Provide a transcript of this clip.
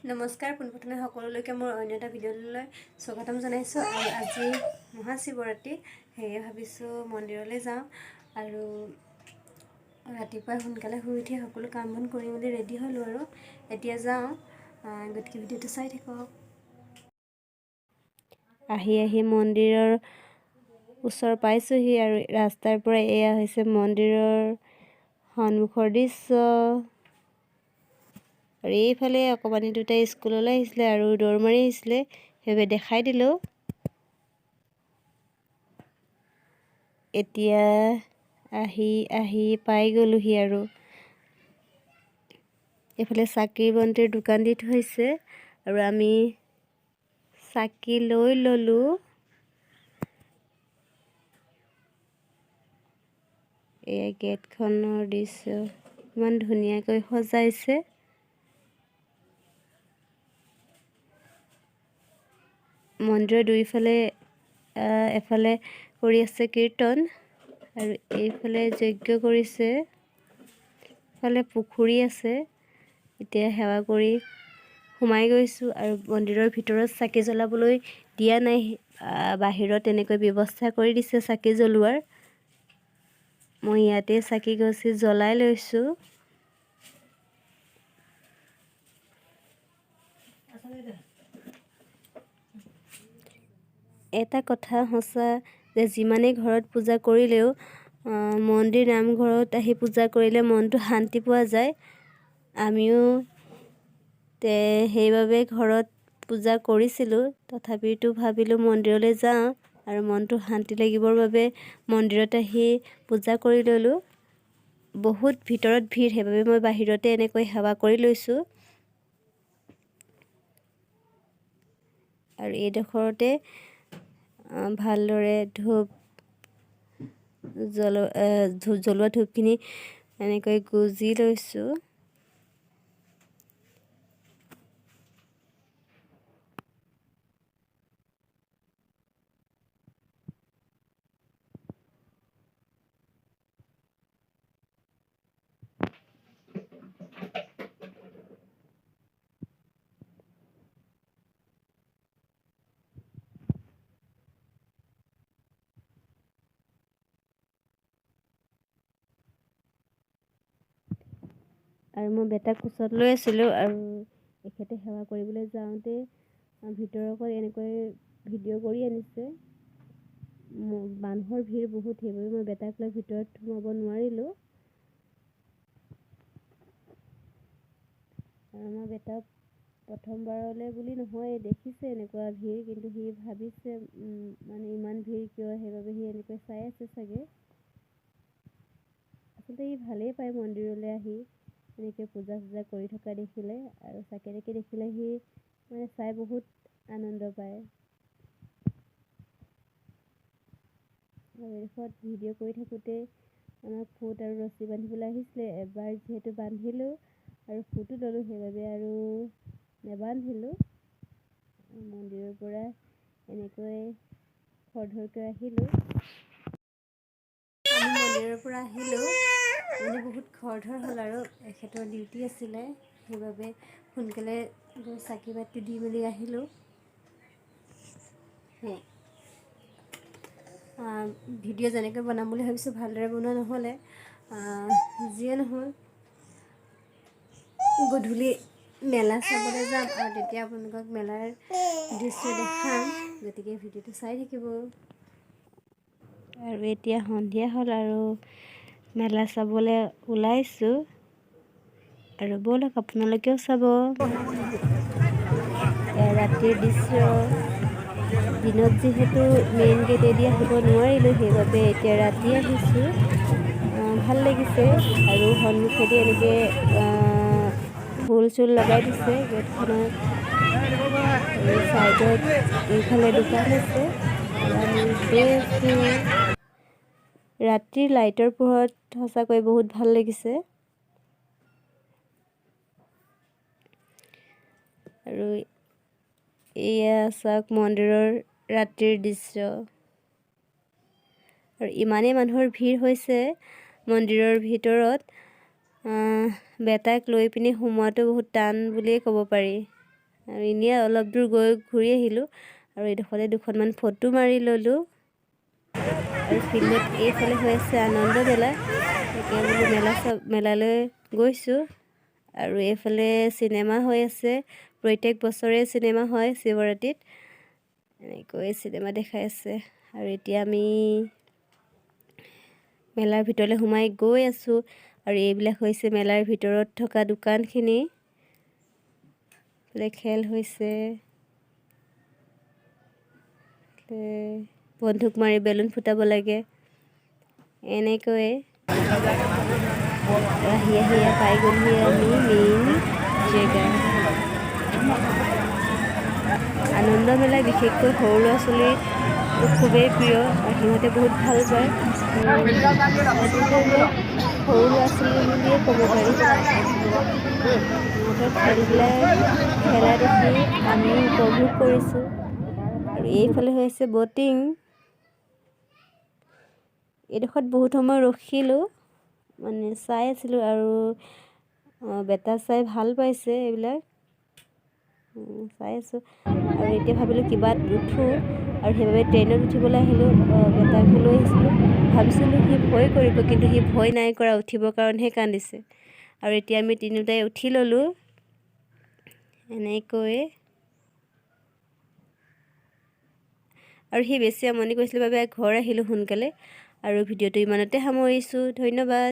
নমস্কাৰ, পোনপ্ৰথমে সকলোলৈকে মোৰ অন্য এটা ভিডিঅ'লৈ স্বাগতম জনাইছোঁ। আৰু আজি মহাশিৱৰাত্ৰি, সেয়ে ভাবিছোঁ মন্দিৰলৈ যাওঁ আৰু ৰাতিপুৱাই সোনকালে শুই উঠি সকলো কাম বন কৰি মেলি ৰেডি হ'লোঁ আৰু এতিয়া যাওঁ। গতিকে ভিডিঅ'টো চাই থাকক। আহি মন্দিৰৰ ওচৰ পাইছোঁহি আৰু ৰাস্তাৰ পৰা এয়া হৈছে মন্দিৰৰ সন্মুখৰ দৃশ্য। আৰু এইফালে অকণমানি দুটাই স্কুললৈ আহিছিলে আৰু দৌৰ মাৰি আহিছিলে, সেইবাবে দেখাই দিলোঁ। এতিয়া আহি পাই গ'লোহি আৰু এইফালে চাকিৰ বন্তিৰ দোকান দি থৈছে আৰু আমি চাকি লৈ ল'লোঁ। এয়া গেটখনৰ দৃশ্য, ইমান ধুনীয়াকৈ সজাইছে। মন্দিৰৰ দুইফালে এফালে কৰি আছে কীৰ্তন আৰু এইফালে যজ্ঞ কৰিছে। ইফালে পুখুৰী আছে। এতিয়া সেৱা কৰি সোমাই গৈছোঁ আৰু মন্দিৰৰ ভিতৰত চাকি জ্বলাবলৈ দিয়া নাই, বাহিৰত এনেকৈ ব্যৱস্থা কৰি দিছে চাকি জ্বলোৱাৰ। মই ইয়াতে চাকি গছি জ্বলাই লৈছোঁ। এটা কথা সঁচা যে যিমানেই ঘৰত পূজা কৰিলেও মন্দিৰ নামঘৰত আহি পূজা কৰিলে মনটো শান্তি পোৱা যায়। আমিও সেইবাবে ঘৰত পূজা কৰিছিলোঁ, তথাপিতো ভাবিলোঁ মন্দিৰলৈ যাওঁ আৰু মনটো শান্তি লাগিবৰ বাবে মন্দিৰত আহি পূজা কৰি ল'লোঁ। বহুত ভিতৰত ভিৰ, সেইবাবে মই বাহিৰতে এনেকৈ সেৱা কৰি লৈছোঁ। আৰু এইডোখৰতে ভালদৰে ধূপ জ্বলোৱা ধূপখিনি এনেকৈ গুজি লৈছোঁ। আৰু মই বেটাক কোচত লৈ আছিলোঁ আৰু এখেতে সেৱা কৰিবলৈ যাওঁতে ভিতৰৰ পৰা এনেকৈ ভিডিঅ' কৰি আনিছে। মানুহৰ ভিৰ বহুত, সেইবাবে মই বেটাক লৈ ভিতৰত সোমাব নোৱাৰিলোঁ। আৰু আমাৰ বেটাক প্ৰথমবাৰলৈ বুলি নহয়, দেখিছে এনেকুৱা ভিৰ, কিন্তু সি ভাবিছে মানে ইমান ভিৰ কিয়, সেইবাবে সি এনেকৈ চাই আছে চাগে। আচলতে সি ভালেই পায় মন্দিৰলৈ আহি এনেকৈ পূজা চূজা কৰি থকা দেখিলে, আৰু চাকি তাকি দেখিলে সি মানে চাই বহুত আনন্দ পায়। আৰু এইডোখৰত ভিডিঅ' কৰি থাকোঁতে আমাক ফুট আৰু ৰছী বান্ধিবলৈ আহিছিলে। এবাৰ যিহেতু বান্ধিলোঁ আৰু ফুটো ল'লোঁ, সেইবাবে আৰু নেবান্ধিলোঁ। মন্দিৰৰ পৰা এনেকৈ খৰধৰকৈ আহিলোঁ। আমি মন্দিৰৰ পৰা আহিলোঁ, মানে বহুত খৰধৰ হ'ল আৰু এখেতৰ ডিউটি আছিলে, সেইবাবে সোনকালে গৈ চাকি বাতি দি মেলি আহিলোঁ। ভিডিঅ' যেনেকৈ বনাম বুলি ভাবিছোঁ ভালদৰে বনোৱা নহ'লে, যিয়ে নহওক গধূলি মেলা চাবলৈ যাম আৰু তেতিয়া আপোনালোকক মেলাৰ দৃশ্য দেখাম, গতিকে ভিডিঅ'টো চাই থাকিব। আৰু এতিয়া সন্ধিয়া হ'ল আৰু মেলা চাবলৈ ওলাইছোঁ, আৰু ব'লক আপোনালোকেও চাব। ৰাতিৰ দৃশ্য, দিনত যিহেতু মেইন গেটেদি আহিব নোৱাৰিলোঁ, সেইবাবে এতিয়া ৰাতি আহিছোঁ। ভাল লাগিছে আৰু সন্মুখেদি এনেকৈ ফুল চুল লগাই দিছে গেটখনত। এই চাইডত এইফালে দোকান আছে আৰু আমি গৈ আছোঁ। ৰাতিৰ লাইটৰ পোহৰত সঁচাকৈ বহুত ভাল লাগিছে। আৰু এয়া চাওক মন্দিৰৰ ৰাতিৰ দৃশ্য। আৰু ইমানেই মানুহৰ ভিৰ হৈছে মন্দিৰৰ ভিতৰত, বেটাক লৈ পিনি সোমোৱাটো বহুত টান বুলিয়েই ক'ব পাৰি। আৰু এনেই অলপ দূৰ গৈ ঘূৰি আহিলোঁ আৰু এইডোখৰতে দুখনমান ফটো মাৰি ল'লোঁ। আৰু ফিল্ডত এইফালে হৈ আছে আনন্দ মেলা, তাকে বোলো মেলালৈ গৈছোঁ। আৰু এইফালে চিনেমা হৈ আছে, প্ৰত্যেক বছৰে চিনেমা হয় শিৱৰাত্ৰিত, এনেকৈ চিনেমা দেখাই আছে। আৰু এতিয়া আমি মেলাৰ ভিতৰলৈ সোমাই গৈ আছোঁ। আৰু এইবিলাক হৈছে মেলাৰ ভিতৰত থকা দোকানখিনি। খেল হৈছে, বন্দুক মাৰি বেলুন ফুটাব লাগে, এনেকৈ আহি পাই গ'লোহি আমি মেইন জেগা। আনন্দ মেলা বিশেষকৈ সৰু ল'ৰা ছোৱালীৰ খুবেই প্ৰিয় আৰু সিহঁতে বহুত ভাল পায়। সৰু ল'ৰা ছোৱালী বুলিয়ে ক'ব পাৰি। সিহঁতৰ খেলা দেখি আমি উপভোগ কৰিছোঁ। আৰু এইফালে হৈছে বটিং। এইডোখৰত বহুত সময় ৰখিলোঁ, মানে চাই আছিলোঁ আৰু বেটা চাই ভাল পাইছে এইবিলাক, চাই আছোঁ। আৰু এতিয়া ভাবিলোঁ কিবাত উঠোঁ আৰু সেইবাবে ট্ৰেইনত উঠিবলৈ আহিলোঁ। বেটাকো লৈ আহিছিলোঁ, ভাবিছিলোঁ সি ভয় কৰিব, কিন্তু সি ভয় নাই কৰা, উঠিবৰ কাৰণেহে কান্দিছে। আৰু এতিয়া আমি তিনিওটাই উঠি ল'লোঁ এনেকৈ। আৰু সি বেছি আমনি কৰিছিলে বাবে ঘৰ আহিলোঁ সোনকালে। আৰু ভিডিঅ'টো ইমানতে সামৰিছোঁ, ধন্যবাদ।